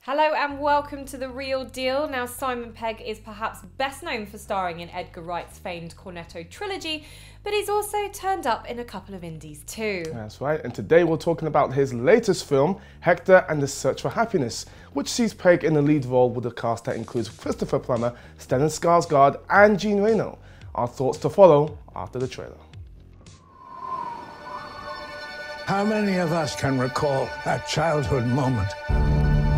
Hello and welcome to The Real Deal. Now, Simon Pegg is perhaps best known for starring in Edgar Wright's famed Cornetto trilogy, but he's also turned up in a couple of indies too. That's right, and today we're talking about his latest film, Hector and the Search for Happiness, which sees Pegg in the lead role with a cast that includes Christopher Plummer, Stellan Skarsgard and Reno. Our thoughts to follow after the trailer. How many of us can recall that childhood moment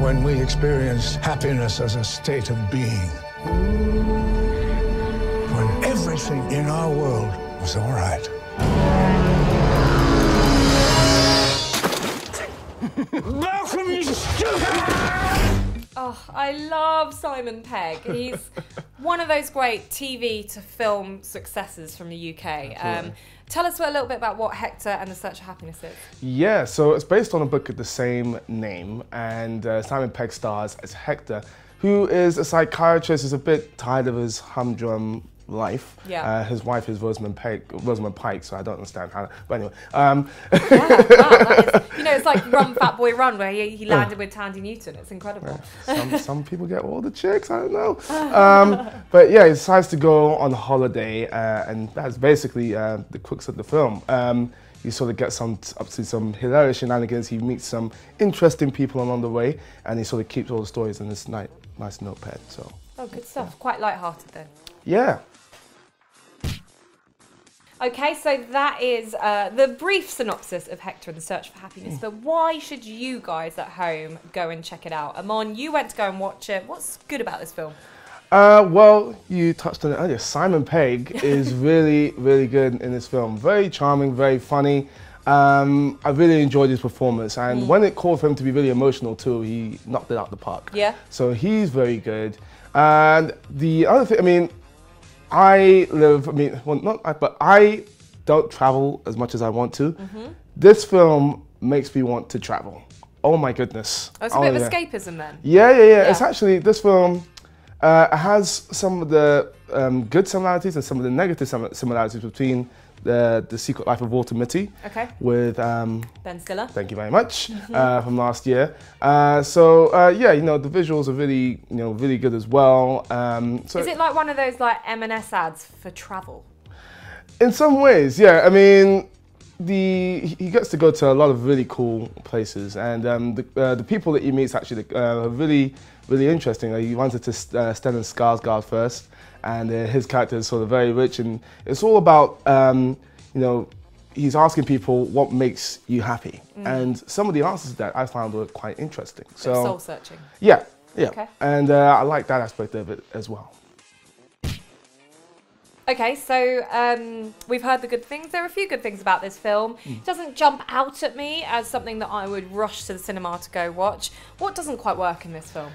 when we experienced happiness as a state of being? When everything in our world was all right. Welcome, you stupid! Oh, I love Simon Pegg. He's one of those great TV to film successes from the UK. Tell us a little bit about what Hector and the Search for Happiness is. Yeah, so it's based on a book of the same name, and Simon Pegg stars as Hector, who is a psychiatrist, is a bit tired of his humdrum life. Yeah. His wife is Rosamund Pike, so I don't understand how. But anyway, yeah, wow, that is, you know, it's like Run Fat Boy Run, where he landed with Tandy Newton. It's incredible. Some people get all the chicks. I don't know. But yeah, he decides to go on holiday, and that's basically the crux of the film. You sort of get up to some hilarious shenanigans. He meets some interesting people along the way, and he sort of keeps all the stories in this nice notepad. So. Oh, good stuff. Yeah. Quite light-hearted then. Yeah. Okay, so that is the brief synopsis of Hector and the Search for Happiness, but why should you guys at home go and check it out? Amon, you went to go and watch it. What's good about this film? Well, you touched on it earlier. Simon Pegg is really, really good in this film. Very charming, very funny. I really enjoyed his performance, and when it called for him to be really emotional too, he knocked it out the park. Yeah. So he's very good. And the other thing, I don't travel as much as I want to. This film makes me want to travel. Oh my goodness. Oh, it's a bit of escapism then. Yeah. It's actually, this film has some of the good similarities and some of the negative similarities between the Secret Life of Walter Mitty with Ben Stiller. Thank you very much from last year. Yeah, you know, the visuals are really, really good as well. Is it like one of those like M&S ads for travel? In some ways, yeah. I mean, he gets to go to a lot of really cool places, and the people that he meets actually are really, really interesting. He runs into Stellan Skarsgard first. And his character is sort of very rich, and it's all about, he's asking people what makes you happy. And some of the answers to that I found were quite interesting. So soul searching. Yeah. Okay. And I like that aspect of it as well. Okay, so we've heard the good things. There are a few good things about this film. It doesn't jump out at me as something that I would rush to the cinema to go watch. What doesn't quite work in this film?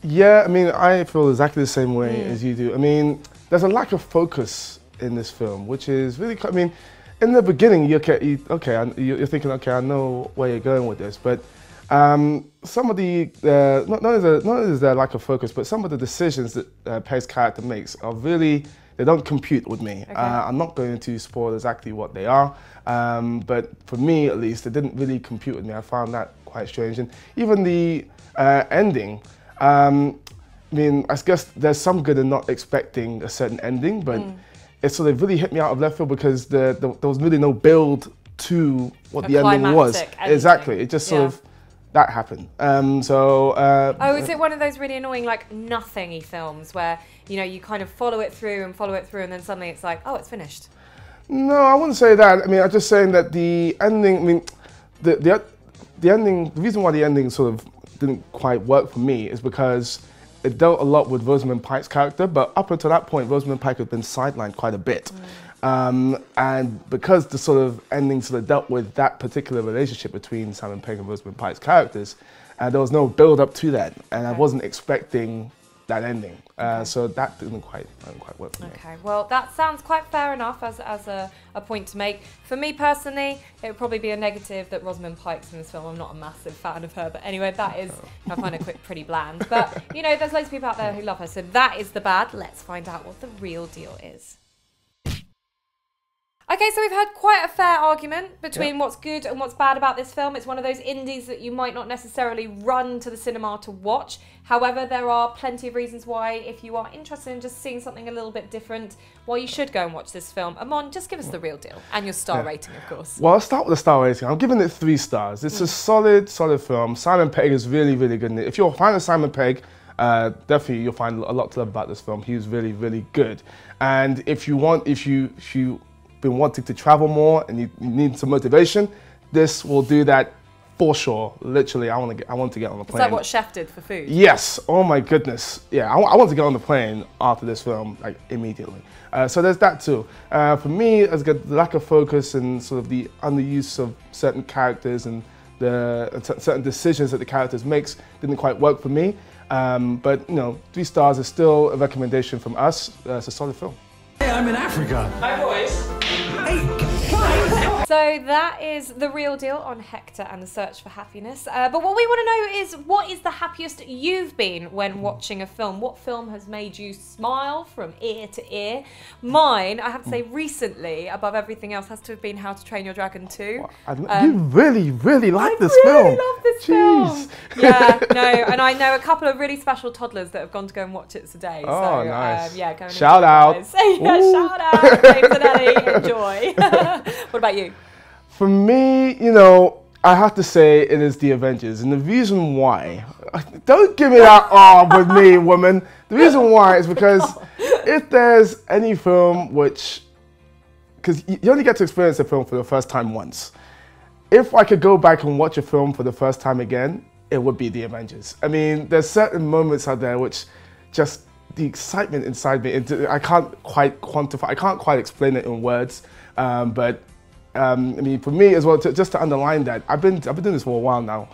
Yeah, I feel exactly the same way as you do. There's a lack of focus in this film, which is really, in the beginning, you're thinking, okay, I know where you're going with this, but some of the, not only is there a lack of focus, but some of the decisions that Pegg's character makes are really, they don't compute with me. Okay. I'm not going to spoil exactly what they are, but for me, at least, it didn't really compute with me. I found that quite strange. And even the ending, I guess there's some good in not expecting a certain ending, but it sort of really hit me out of left field because there was really no build to what the ending was. Exactly, it just sort of, that happened. Oh, is it one of those really annoying, like, nothing-y films where, you kind of follow it through, and then suddenly it's like, oh, it's finished? No, I wouldn't say that. I'm just saying that the ending, the ending, the reason why the ending sort of didn't quite work for me is because it dealt a lot with Rosamund Pike's character, but up until that point, Rosamund Pike had been sidelined quite a bit. And because the sort of ending sort of dealt with that particular relationship between Simon Pegg and Rosamund Pike's characters, there was no build up to that, and I wasn't expecting that ending. So that didn't quite work for me. Okay, well, that sounds quite fair enough as a point to make. For me personally, it would probably be a negative that Rosamund Pike's in this film. I'm not a massive fan of her, but anyway, that is, I find her pretty bland. But, there's loads of people out there who love her, so that is the bad. Let's find out what the real deal is. Okay, so we've had quite a fair argument between what's good and what's bad about this film. It's one of those indies that you might not necessarily run to the cinema to watch. However, there are plenty of reasons why, if you are interested in just seeing something a little bit different, why you should go and watch this film. Amon, just give us the real deal and your star rating, of course. Well, I'll start with the star rating. I'm giving it 3 stars. It's a solid film. Simon Pegg is really, really good in it. If you're a fan of Simon Pegg, definitely you'll find a lot to love about this film. He's really, really good. And if you've been wanting to travel more and you need some motivation, this will do that for sure. Literally, I want to get on the plane. It's like what Chef did for food. Yes. Oh my goodness. Yeah, I want to get on the plane after this film, like immediately. So there's that too. For me, it's got the lack of focus and sort of the underuse of certain characters and the certain decisions that the characters makes didn't quite work for me. But you know, 3 stars is still a recommendation from us. It's a solid film. Hey, I'm in Africa. Hi, boys. So that is the real deal on Hector and the Search for Happiness. But what we want to know is, what is the happiest you've been when watching a film? What film has made you smile from ear to ear? Mine, I have to say, recently, above everything else, has to have been How to Train Your Dragon 2. You really, really like this film. I really love this film. Yeah, no, and I know a couple of really special toddlers that have gone to go and watch it today. Oh, so, nice. Yeah, go and shout enjoy, out. Guys. Yeah, shout out. James and Ellie, enjoy. What about you? For me, you know, I have to say it is the Avengers, and the reason why, don't give me that with me, woman. The reason why is because if there's any film because you only get to experience a film for the first time once. If I could go back and watch a film for the first time again, it would be the Avengers. I mean, there's certain moments out there which just, the excitement inside me, I can't quite quantify, I can't quite explain it in words, but I mean, for me as well, just to underline that, I've been doing this for a while now.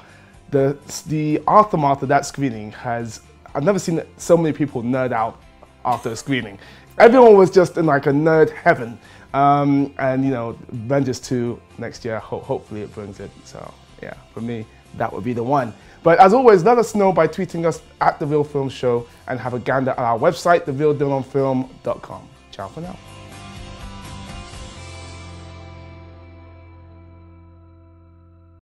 The aftermath of that screening I've never seen so many people nerd out after a screening. Everyone was just in like a nerd heaven. And you know, Avengers 2 next year, hopefully it brings it. So yeah, for me, that would be the one. But as always, let us know by tweeting us at The Real Film Show and have a gander at our website, therealdealonfilm.com. Ciao for now.